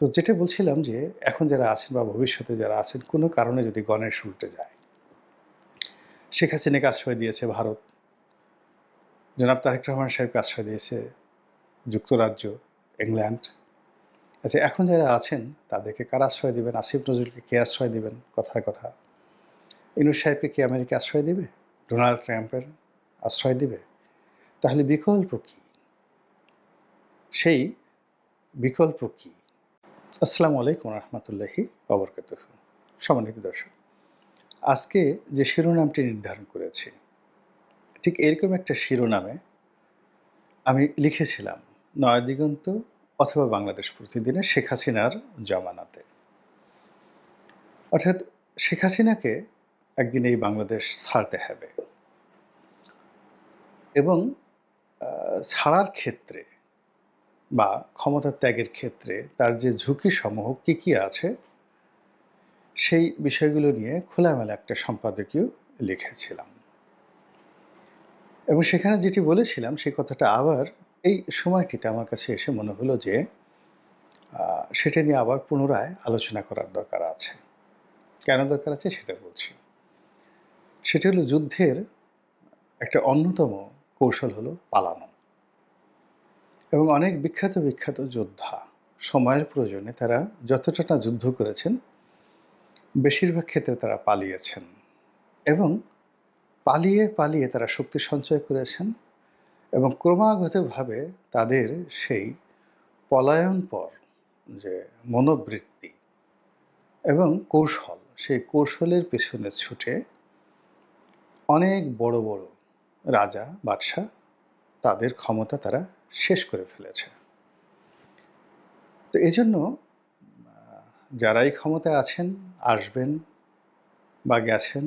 তো যেটা বলছিলাম যে এখন যারা আছেন বা ভবিষ্যতে যারা আছেন কোনো কারণে যদি গণেশ উল্টে যায়, শেখ হাসিনাকে আশ্রয় দিয়েছে ভারত, জনাব তারেক রহমান সাহেবকে আশ্রয় দিয়েছে যুক্তরাজ্য, ইংল্যান্ড। আচ্ছা এখন যারা আছেন তাদেরকে কারা আশ্রয় দিবেন? আসিফ নজরুলকে কে আশ্রয় দিবেন? কথার কথা। ইউনূস সাহেবকে কি আমেরিকা আশ্রয় দিবে? ডোনাল্ড ট্রাম্পের আশ্রয় দিবে? তাহলে বিকল্প কি? সেই বিকল্প কি? আসসালামু আলাইকুম রহমতুল্লাহি ওবরকাতুহু। সম্মানিত দর্শক, আজকে যে শিরোনামটি নির্ধারণ করেছি ঠিক এরকম একটা শিরোনামে আমি লিখেছিলাম নয়াদিগন্ত অথবা বাংলাদেশ প্রতিদিনে শেখ হাসিনার জমানাতে। অর্থাৎ শেখ হাসিনাকে একদিন এই বাংলাদেশ ছাড়তে হবে এবং ছাড়ার ক্ষেত্রে বা ক্ষমতা ত্যাগের ক্ষেত্রে তার যে ঝুঁকিসমূহ কী কী আছে সেই বিষয়গুলো নিয়ে খোলামেলা একটা সম্পাদকীয় লিখেছিলাম এবং সেখানে যেটি বলেছিলাম সেই কথাটা আবার এই সময়টিতে আমার কাছে এসে মনে হলো যে সেটা নিয়ে আবার পুনরায় আলোচনা করার দরকার আছে। কেন দরকার আছে সেটা বলছি। সেটা হলো যুদ্ধের একটা অন্যতম কৌশল হলো পালানো এবং অনেক বিখ্যাত বিখ্যাত যোদ্ধা সময়ের প্রয়োজনে তারা যতটা না যুদ্ধ করেছেন বেশিরভাগ ক্ষেত্রে তারা পালিয়েছেন এবং পালিয়ে পালিয়ে তারা শক্তি সঞ্চয় করেছেন এবং ক্রমাগতভাবে তাদের সেই পলায়নপর যে মনোবৃত্তি এবং কৌশল, সেই কৌশলের পেছনে ছুটে অনেক বড় বড় রাজা বাদশাহ তাদের ক্ষমতা তারা শেষ করে ফেলেছে। তো এজন্য যারাই ক্ষমতায় আছেন, আসবেন বা গেছেন,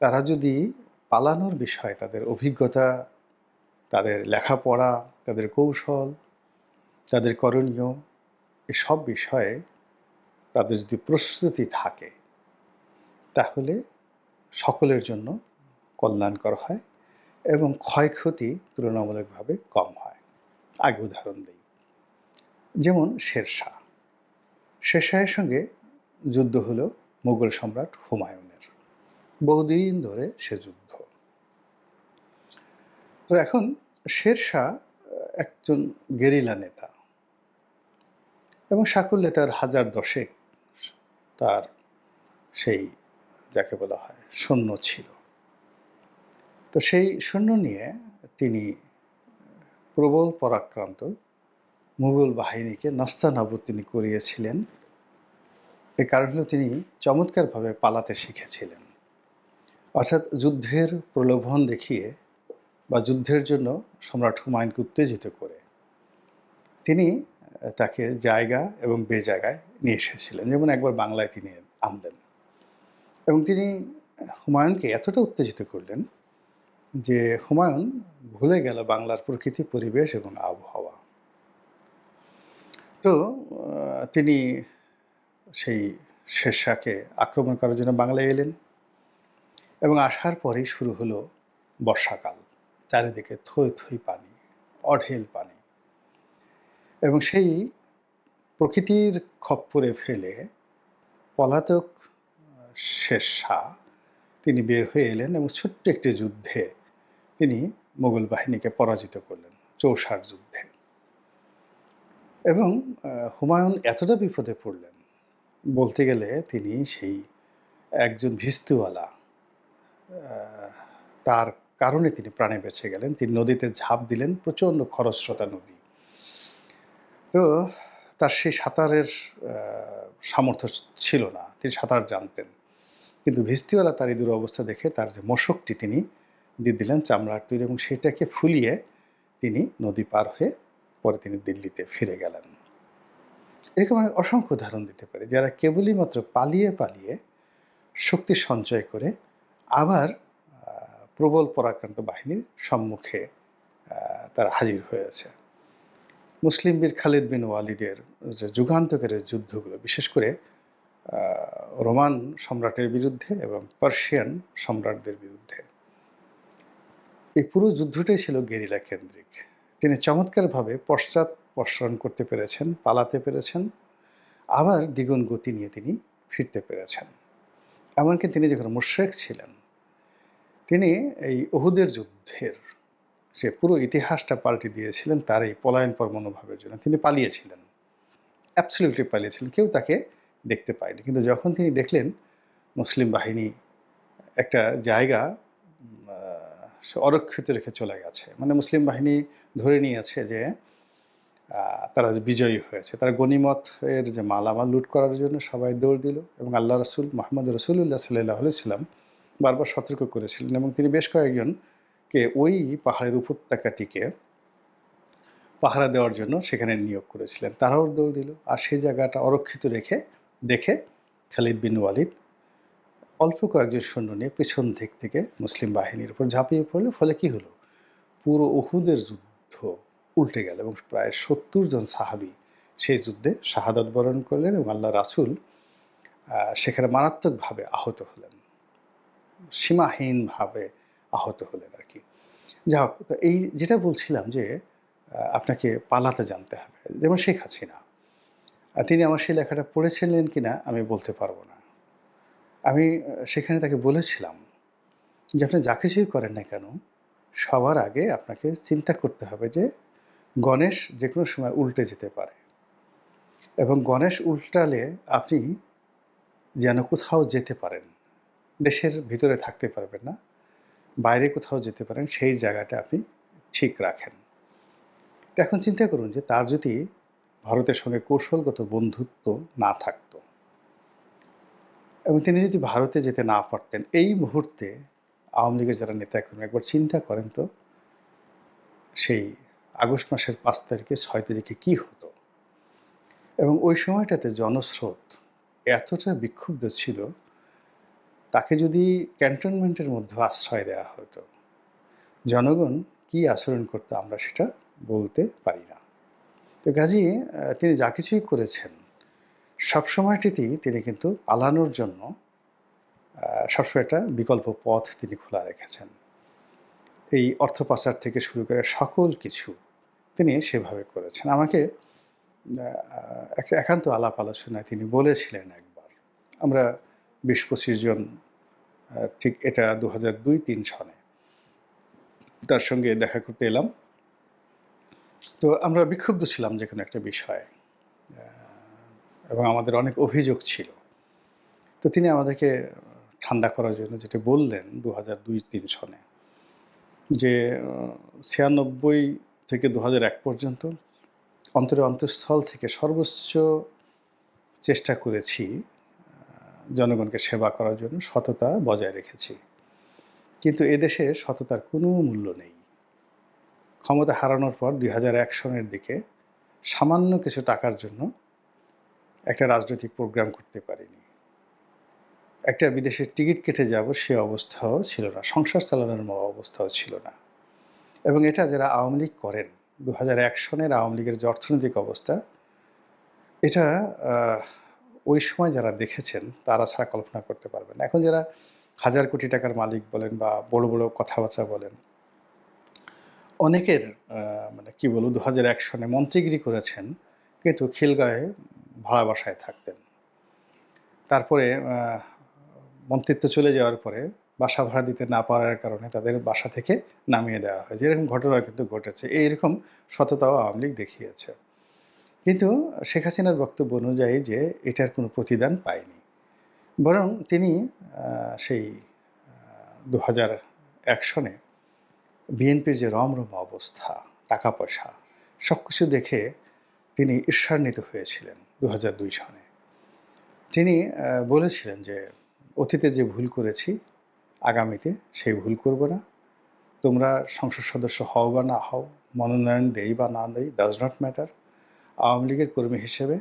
তারা যদি পালানোর বিষয়ে তাদের অভিজ্ঞতা, তাদের লেখাপড়া, তাদের কৌশল, তাদের করণীয় এসব বিষয়ে তাদের যদি প্রস্তুতি থাকে তাহলে সকলের জন্য কল্যাণকর হয় এবং ক্ষয়ক্ষতি তুলনামূলকভাবে কম হয়। আগে উদাহরণ দিই, যেমন শেরশাহ। শেরশাহের সঙ্গে যুদ্ধ হলো মুঘল সম্রাট হুমায়ুনের। বহুদিন ধরে সে যুদ্ধ। তো এখন শেরশাহ একজন গেরিলা নেতা এবং সাকুল্যে তার হাজার দশেক তার সেই যাকে বলা হয় সৈন্য ছিল। তো সেই সৈন্য নিয়ে তিনি প্রবল পরাক্রান্ত মুঘল বাহিনীকে নাস্তানাবুদ তিনি করিয়েছিলেন। এর কারণ হলো তিনি চমৎকারভাবে পালাতে শিখেছিলেন। অর্থাৎ যুদ্ধের প্রলোভন দেখিয়ে বা যুদ্ধের জন্য সম্রাট হুমায়ুনকে উত্তেজিত করে তিনি তাকে জায়গা এবং বেজায়গায় নিয়ে এসেছিলেন। যেমন একবার বাংলায় তিনি আনলেন এবং তিনি হুমায়ুনকে এতটা উত্তেজিত করলেন যে হুমায়ুন ভুলে গেল বাংলার প্রকৃতি, পরিবেশ এবং আবহাওয়া। তো তিনি সেই শেরশাহকে আক্রমণ করার জন্য বাংলায় এলেন এবং আসার পরেই শুরু হলো বর্ষাকাল। চারিদিকে থই থই পানি, অঢেল পানি এবং সেই প্রকৃতির খপ্পরে ফেলে পলাতক শেরশাহ তিনি বের হয়ে এলেন এবং ছোট্ট একটি যুদ্ধে তিনি মুঘল বাহিনীকে পরাজিত করলেন, চৌসার যুদ্ধে। এবং হুমায়ুন এতটা বিপদে পড়লেন, বলতে গেলে তিনি সেই একজন ভিস্তুওয়ালা, তার কারণে তিনি প্রাণে বেঁচে গেলেন। তিনি নদীতে ঝাঁপ দিলেন, প্রচণ্ড খরস্রোতা নদী। তো তার সেই সাঁতারের সামর্থ্য ছিল না, তিনি সাঁতার জানতেন। কিন্তু ভিস্তিওয়ালা তার এই দুরবস্থা দেখে তার যে মশকটি তিনি দিয়ে দিলেন চামড়ার তৈরি এবং সেটাকে ফুলিয়ে তিনি নদী পার হয়ে পরে তিনি দিল্লিতে ফিরে গেলেন। এরকম আমি অসংখ্য উদাহরণ দিতে পারি যারা কেবলই মাত্র পালিয়ে পালিয়ে শক্তি সঞ্চয় করে আবার প্রবল পরাক্রান্ত বাহিনীর সম্মুখে তারা হাজির হয়েছে। মুসলিম বীর খালিদ বিন ওয়ালিদের যে যুগান্তকারের যুদ্ধগুলো, বিশেষ করে রোমান সম্রাটের বিরুদ্ধে এবং পার্সিয়ান সম্রাটদের বিরুদ্ধে, এই পুরো যুদ্ধটাই ছিল গেরিলা কেন্দ্রিক। তিনি চমৎকারভাবে পশ্চাৎ পসরণ করতে পেরেছেন, পালাতে পেরেছেন, আবার দ্বিগুণ গতি নিয়ে তিনি ফিরতে পেরেছেন। এমনকি তিনি যখন মুশরিক ছিলেন, তিনি এই উহুদের যুদ্ধের সে পুরো ইতিহাসটা পাল্টে দিয়েছিলেন তার এই পলায়নপর মনোভাবের জন্য। তিনি পালিয়েছিলেন, অ্যাবসলিউটলি পালিয়েছিলেন। কেউ তাকে দেখতে পায়নি। কিন্তু যখন তিনি দেখলেন মুসলিম বাহিনী একটা জায়গা সে অরক্ষিত রেখে চলে গেছে, মানে মুসলিম বাহিনী ধরে নিয়েছে যে তারা যে বিজয়ী হয়েছে, তারা গনিমত এর যে মালামাল লুট করার জন্য সবাই দৌড় দিল। এবং আল্লাহ রসুল মোহাম্মদ রসুল্লাহ সাল্লাহ সাল্লাম বারবার সতর্ক করেছিলেন এবং তিনি বেশ কয়েকজনকে ওই পাহাড়ের উপত্যকাটিকে পাহারা দেওয়ার জন্য সেখানে নিয়োগ করেছিলেন। তারাও দৌড় দিল। আর সেই জায়গাটা অরক্ষিত দেখে খালিদ বিন ওয়ালিদ অল্প কয়েকজন সৈন্য নিয়ে পেছন দিক থেকে মুসলিম বাহিনীর উপর ঝাঁপিয়ে পড়ল। ফলে কি হলো, পুরো উহুদের যুদ্ধ উল্টে গেল এবং প্রায় ৭০ জন সাহাবী সেই যুদ্ধে শাহাদাত বরণ করলেন এবং আল্লাহ রাসূল সেখানে মারাত্মকভাবে আহত হলেন, সীমাহীনভাবে আহত হলেন আর কি। যাই হোক, তো এই যেটা বলছিলাম যে আপনাকে পালাতে জানতে হবে। যেমন শেখ হাসিনা, তিনি আমার সেই লেখাটা পড়েছিলেন কিনা আমি বলতে পারবো না। আমি সেখানে তাকে বলেছিলাম যে আপনি যা কিছুই করেন না কেন, সবার আগে আপনাকে চিন্তা করতে হবে যে গণেশ যে কোনো সময় উল্টে যেতে পারে এবং গণেশ উল্টালে আপনি যেন কোথাও যেতে পারেন, দেশের ভিতরে থাকতে পারবেন না, বাইরে কোথাও যেতে পারেন, সেই জায়গাটা আপনি ঠিক রাখেন। তো এখন চিন্তা করুন যে তার যদি ভারতের সঙ্গে কৌশলগত বন্ধুত্ব না থাকতো এবং তিনি যদি ভারতে যেতে না পারতেন, এই মুহূর্তে আওয়ামী লীগের যারা নেতাকর্মী একবার চিন্তা করেন তো সেই আগস্ট মাসের ৫ তারিখে ৬ তারিখে কী হতো। এবং ওই সময়টাতে জনস্রোত এতটা বিক্ষুব্ধ ছিল, তাকে যদি ক্যান্টনমেন্টের মধ্যে আশ্রয় দেওয়া হতো, জনগণ কী আচরণ করতো আমরা সেটা বলতে পারি না। তো কাজেই তিনি যা কিছুই করেছেন সবসময়টিতেই তিনি কিন্তু পালানোর জন্য সবসময় একটা বিকল্প পথ তিনি খোলা রেখেছেন। এই অর্থ পাচার থেকে শুরু করে সকল কিছু তিনি সেভাবে করেছেন। আমাকে একটা একান্ত আলাপ আলোচনায় তিনি বলেছিলেন একবার, আমরা ২০-২৫ জন ঠিক এটা ২০০২-৩ সনে তার সঙ্গে দেখা করতে এলাম। তো আমরা বিক্ষুব্ধ ছিলাম যে কোনো একটা বিষয়ে এবং আমাদের অনেক অভিযোগ ছিল। তো তিনি আমাদেরকে ঠান্ডা করার জন্য যেটা বললেন ২০০২-৩ সনে যে ৯৬ থেকে ২০০১ পর্যন্ত অন্তঃস্থল থেকে সর্বোচ্চ চেষ্টা করেছি জনগণকে সেবা করার জন্য, সততা বজায় রেখেছি। কিন্তু এদেশে সততার কোনো মূল্য নেই। ক্ষমতা হারানোর পর ২০০১ সনের দিকে সামান্য কিছু টাকার জন্য একটা রাজনৈতিক প্রোগ্রাম করতে পারিনি। একটা বিদেশের টিকিট কেটে যাব সে অবস্থাও ছিল না, সংসার চালানোর অবস্থাও ছিল না। এবং এটা যারা আওয়ামী লীগ করেন, ২০০১ সনের আওয়ামী লীগের যে অর্থনৈতিক অবস্থা, এটা ওই সময় যারা দেখেছেন তারা ছাড়া কল্পনা করতে পারবেন না। এখন যারা হাজার কোটি টাকার মালিক বলেন বা বড় বড় কথাবার্তা বলেন, অনেকের মানে কি বলবো ২০০১ সনে মন্ত্রীগিরি করেছেন কিন্তু খিলগাঁয়ে ভাড়া বাসায় থাকতেন। তারপরে মন্ত্রিত্ব চলে যাওয়ার পরে বাসা ভাড়া দিতে না পারার কারণে তাদের বাসা থেকে নামিয়ে দেওয়া হয়। যেরকম ঘটনা কিন্তু ঘটেছে, এইরকম সততাও আওয়ামী লীগ দেখিয়েছে। কিন্তু শেখ হাসিনার বক্তব্য অনুযায়ী যে এটার কোনো প্রতিদান পায়নি, বরং তিনি সেই ২০০১ সনে বিএনপির যে রমরমা অবস্থা, টাকা পয়সা সব কিছু দেখে তিনি ঈর্ষান্বিত হয়েছিলেন ২০০২ সনে। তিনি বলেছিলেন যে অতীতে যে ভুল করেছি আগামীতে সেই ভুল করব না। তোমরা সংসদ সদস্য হও বা না হও, মনোনয়ন দেই বা না দেই, ডাজ নট ম্যাটার। আওয়ামী লীগের কর্মী হিসেবে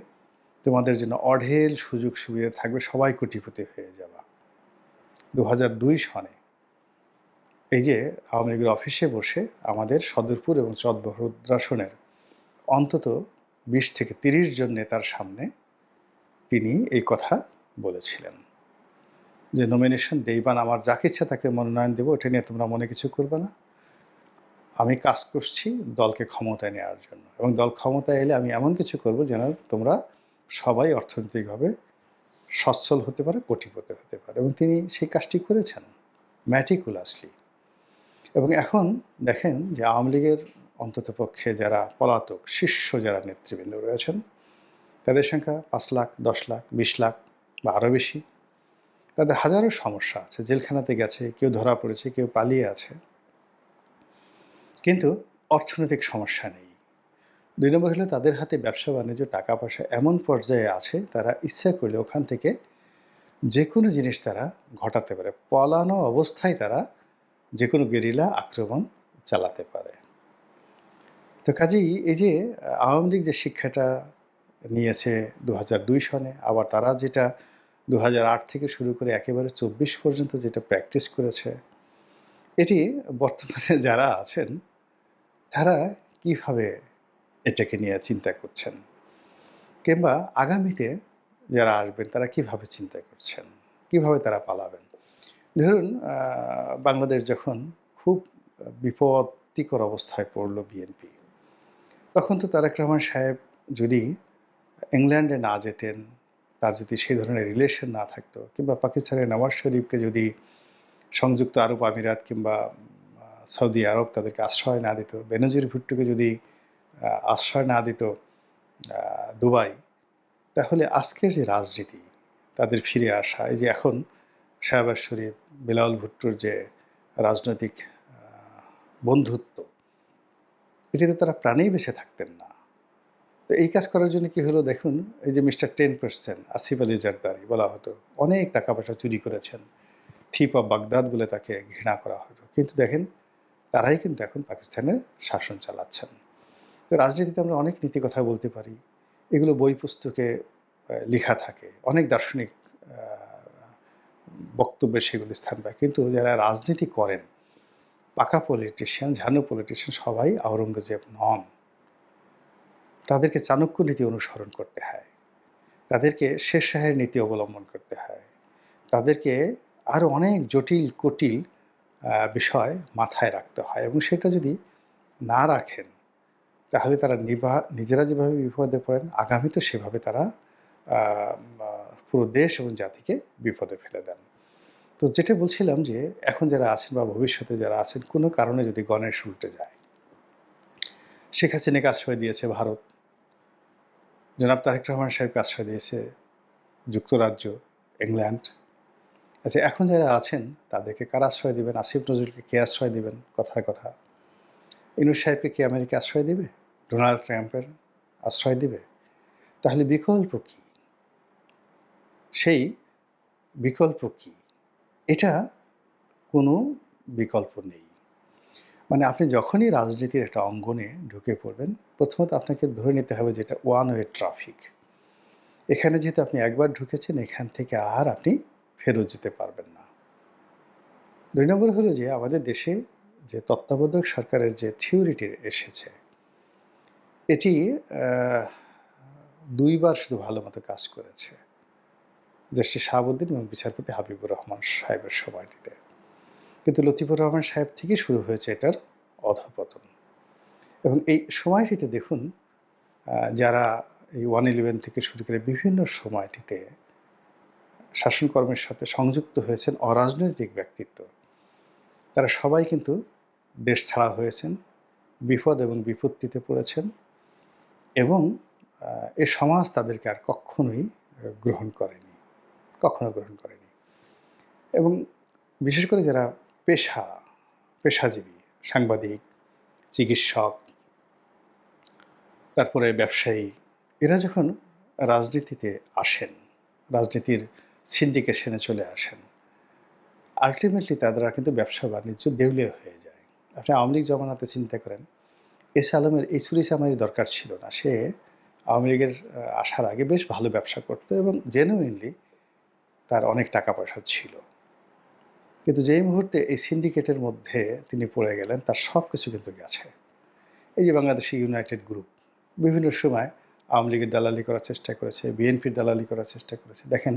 তোমাদের জন্য অঢেল সুযোগ সুবিধা থাকবে, সবাই কোটিপতি হয়ে যাবা। ২০০২ সনে এই যে আওয়ামী লীগের অফিসে বসে আমাদের সদরপুর এবং চরভদ্রাসনের অন্তত ২০ থেকে ৩০ জন নেতার সামনে তিনি এই কথা বলেছিলেন যে নমিনেশন দেই বা না, আমার যাকে ইচ্ছা তাকে মনোনয়ন দেবো, এটা নিয়ে তোমরা মনে কিছু করবে না। আমি কাজ করছি দলকে ক্ষমতায় নেওয়ার জন্য এবং দল ক্ষমতায় এলে আমি এমন কিছু করব যেন তোমরা সবাই অর্থনৈতিকভাবে সচ্ছল হতে পারে, কোটিপতি হতে পারে এবং তিনি সেই কাজটি করেছেন ম্যাটিকুলাসলি। এবং এখন দেখেন যে আওয়ামী লীগের অন্ততপক্ষে যারা পলাতক শীর্ষ যারা নেতৃবৃন্দ রয়েছেন তাদের সংখ্যা ৫ লাখ, ১০ লাখ, ২০ লাখ বা আরও বেশি। তাদের হাজারো সমস্যা আছে, জেলখানাতে গেছে, কেউ ধরা পড়েছে, কেউ পালিয়ে আছে, কিন্তু অর্থনৈতিক সমস্যা নেই। ২ নম্বর হলো তাদের হাতে ব্যবসা বাণিজ্য টাকা পয়সা এমন পর্যায়ে আছে তারা ইচ্ছা করলে ওখান থেকে যে কোনো জিনিস তারা ঘটাতে পারে, পলানো অবস্থায় তারা যে কোনো গেরিলা আক্রমণ চালাতে পারে। তো কাজেই এই যে আওয়ামী লীগ যে শিক্ষাটা নিয়েছে ২০০২ সনে, আবার তারা যেটা ২০০৮ থেকে শুরু করে একেবারে ২৪ পর্যন্ত যেটা প্র্যাকটিস করেছে, এটি বর্তমানে যারা আছেন তারা কিভাবে এটাকে নিয়ে চিন্তা করছেন, কিংবা আগামীতে যারা আসবেন তারা কিভাবে চিন্তা করছেন, কিভাবে তারা পালাবেন। ধরুন বাংলাদেশ যখন খুব বিপত্তিকর অবস্থায় পড়ল বিএনপি, তখন তো তারেক রহমান সাহেব যদি ইংল্যান্ডে না যেতেন, তার যদি সেই ধরনের রিলেশন না থাকতো, কিংবা পাকিস্তানের নওয়াজ শরীফকে যদি সংযুক্ত আরব আমিরাত কিংবা সৌদি আরব তাদেরকে আশ্রয় না দিত, বেনজির ভুট্টোকে যদি আশ্রয় না দিত দুবাই, তাহলে আজকের যে রাজনীতি, তাদের ফিরে আসা, এই যে এখন শাহবাজ শরীফ, বিলাল ভুট্টোর যে রাজনৈতিক বন্ধুত্ব, এটিতে তারা প্রাণেই বেঁচে থাকতেন না। তো এই কাজ করার জন্য কি হলো দেখুন, এই যে মিস্টার 10% আসিফ আলী জারদারি বলা হতো, অনেক টাকা পয়সা চুরি করেছেন, থিপ অফ বাগদাদ বলে তাকে ঘৃণা করা হতো, কিন্তু দেখেন তারাই কিন্তু এখন পাকিস্তানের শাসন চালাচ্ছেন। তো রাজনীতিতে আমরা অনেক নীতি কথা বলতে পারি, এগুলো বই পুস্তকে লেখা থাকে, অনেক দার্শনিক বক্তব্যে সেগুলো স্থান পায়, কিন্তু যারা রাজনীতি করেন পাকা পলিটিশিয়ান, ঝানু পলিটিশিয়ান সবাই আওরঙ্গজেব নন। তাদেরকে চাণক্য নীতি অনুসরণ করতে হয়, তাদেরকে শের শাহের নীতি অবলম্বন করতে হয়, তাদেরকে আরও অনেক জটিল কুটিল বিষয় মাথায় রাখতে হয়, এবং সেটা যদি না রাখেন তাহলে তারা নিজেরা যেভাবে বিপদে পড়েন, আগামীতে সেভাবে তারা পুরো দেশ এবং জাতিকে বিপদে ফেলে দেন। তো যেটা বলছিলাম যে এখন যারা আছেন বা ভবিষ্যতে যারা আছেন, কোনো কারণে যদি গণেশ উল্টে যায়, শেখ হাসিনাকে আশ্রয় দিয়েছে ভারত, জনাব তারেক রহমান সাহেবকে আশ্রয় দিয়েছে যুক্তরাজ্য, ইংল্যান্ড। আচ্ছা, এখন যারা আছেন তাদেরকে কারা আশ্রয় দেবেন? আসিফ নজরুলকে কে আশ্রয় দেবেন? কথার কথা। ইউনূস সাহেবকে কি আমেরিকা আশ্রয় দেবে? ডোনাল্ড ট্রাম্পের আশ্রয় দেবে? তাহলে বিকল্প কী? সেই বিকল্প কী? এটা কোনো বিকল্প নেই। মানে আপনি যখনই রাজনীতির একটা অঙ্গনে ঢুকে পড়বেন, প্রথমত আপনাকে ধরে নিতে হবে যে এটা ওয়ান ওয়ে ট্রাফিক। এখানে যেহেতু আপনি একবার ঢুকেছেন, এখান থেকে আর আপনি ফেরত যেতে পারবেন না। ২ নম্বর হলো যে আমাদের দেশে যে তত্ত্বাবধায়ক সরকারের যে থিওরিটি এসেছে, এটি ২ বার শুধু ভালো মতো কাজ করেছে। জাস্টিস শাহাবুদ্দিন এবং বিচারপতি হাবিবুর রহমান সাহেবের সময়টিতে। কিন্তু লতিফুর রহমান সাহেব থেকেই শুরু হয়েছে এটার অধঃপতন। এবং এই সময়টিতে দেখুন যারা এই 111 থেকে শুরু করে বিভিন্ন সময়টিতে শাসনকর্মের সাথে সংযুক্ত হয়েছেন অরাজনৈতিক ব্যক্তিত্ব, তারা সবাই কিন্তু দেশ ছাড়া হয়েছেন, বিপদ এবং বিপত্তিতে পড়েছেন, এবং এ সমাজ তাদেরকে আর কখনোই গ্রহণ করেনি, কখনো গ্রহণ করেনি। এবং বিশেষ করে যারা পেশাজীবী, সাংবাদিক, চিকিৎসক, তারপরে ব্যবসায়ী, এরা যখন রাজনীতিতে আসেন, রাজনীতির সিন্ডিকেশনে চলে আসেন, আলটিমেটলি তারা কিন্তু ব্যবসা বাণিজ্য দেউলিয়া হয়ে যায়। আপনি আওয়ামী লীগ জমানাতে চিন্তা করেন, এস আলমের এই চুরিচামারির দরকার ছিল না। সে আওয়ামী লীগের আসার আগে বেশ ভালো ব্যবসা করতো এবং জেনুইনলি তার অনেক টাকা পয়সা ছিল। কিন্তু যেই মুহূর্তে এই সিন্ডিকেটের মধ্যে তিনি পড়ে গেলেন, তার সব কিছু কিন্তু গেছে। এই যে বাংলাদেশি ইউনাইটেড গ্রুপ বিভিন্ন সময় আওয়ামী লীগের দালালি করার চেষ্টা করেছে, বিএনপির দালালি করার চেষ্টা করেছে। দেখেন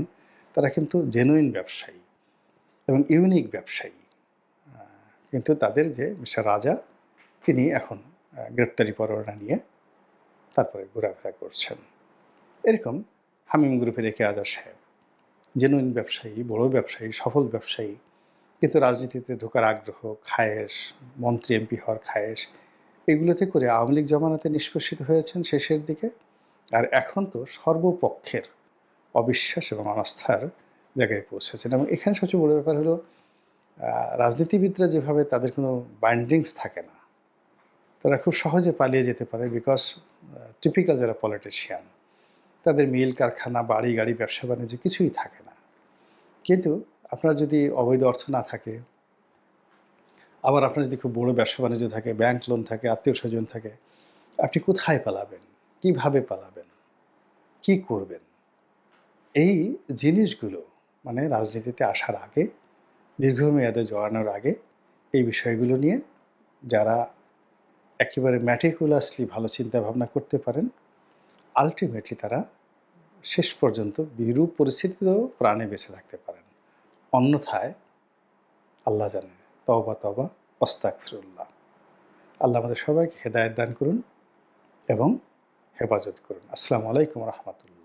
তারা কিন্তু জেনুইন ব্যবসায়ী এবং ইউনিক ব্যবসায়ী, কিন্তু তাদের যে মিস্টার রাজা, তিনি এখন গ্রেপ্তারি পরোয়ানা নিয়ে তারপরে ঘোরাফেরা করছেন। এরকম হামিম গ্রুপের একে আজাদ সাহেব জেনুইন ব্যবসায়ী, বড় ব্যবসায়ী, সফল ব্যবসায়ী, কিন্তু রাজনীতিতে ঢোকার আগ্রহ, খায়েশ, মন্ত্রী এমপি হওয়ার খায়েশ, এগুলোতে করে আওয়ামী লীগ জমানাতে নিষ্পেষিত হয়েছেন শেষের দিকে। আর এখন তো সর্বপক্ষের অবিশ্বাস এবং অনাস্থার জায়গায় পৌঁছেছেন। এবং এখানে সবচেয়ে বড় ব্যাপার হলো রাজনীতিবিদরা যেভাবে তাদের কোনো বাইন্ডিংস থাকে না, তারা খুব সহজে পালিয়ে যেতে পারে, বিকজ টিপিক্যাল যারা পলিটিশিয়ান তাদের মিল কারখানা, বাড়ি গাড়ি, ব্যবসা বাণিজ্য কিছুই থাকে না। কিন্তু আপনার যদি অবৈধ অর্থ না থাকে, আবার আপনার যদি খুব বড় ব্যবসা বাণিজ্য থাকে, ব্যাংক লোন থাকে, আত্মীয় স্বজন থাকে, আপনি কোথায় পালাবেন, কিভাবে পালাবেন, কি করবেন? এই জিনিসগুলো মানে রাজনীতিতে আসার আগে, দীর্ঘমেয়াদে জড়ানোর আগে এই বিষয়গুলো নিয়ে যারা একেবারে ম্যাটিকুলাসলি ভালো চিন্তা ভাবনা করতে পারেন, আলটিমেটলি তারা শেষ পর্যন্ত বিরূপ পরিস্থিতিতেও প্রাণে বেঁচে থাকতে পারেন। অন্যথায় আল্লাহ জানে, তওবা তওবা আস্তাগফিরুল্লাহ। আল্লাহ আমাদের সবাইকে হেদায়েত দান করুন এবং হেফাজত করুন। আসসালামু আলাইকুম রহমতুল্লাহ।